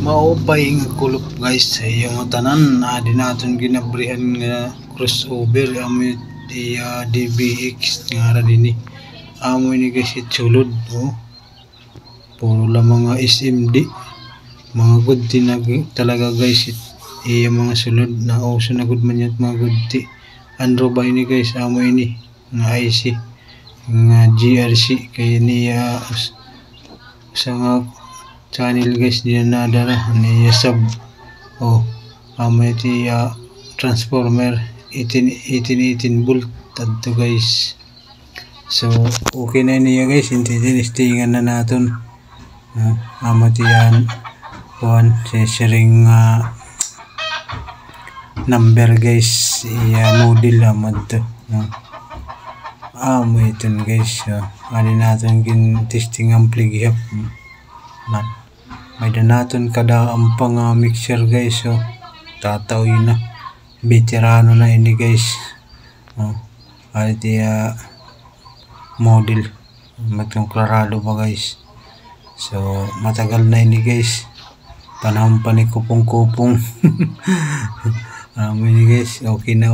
Maupay nga kulop guys sa iyong tanan. Adi natin ginabrihan nga crossover amoy DBX nga ra dinhi. Amoy ni guys itsulod puro lang mga SMD, mga good talaga guys. Iya mga sulod na sunagod man yun mga good andro ba ini guys, amoy ini nga IC nga GRC kay niya sa nga channel guys diyan na dara niya sub amoy ti transformer 18 volt adto guys. So okay na niya guys, hindi tinistingan na natin amoy ti yan sharing number guys, model amad to amoy ito guys. Ani natin gin testing ang pligihap man may natin kada ampang mixer guys. Tataw yun na veterano na ini guys. Ay di model matong klarado ba guys. So matagal na ini guys, panahon pa ni kupong-kupong. Ini guys, okay na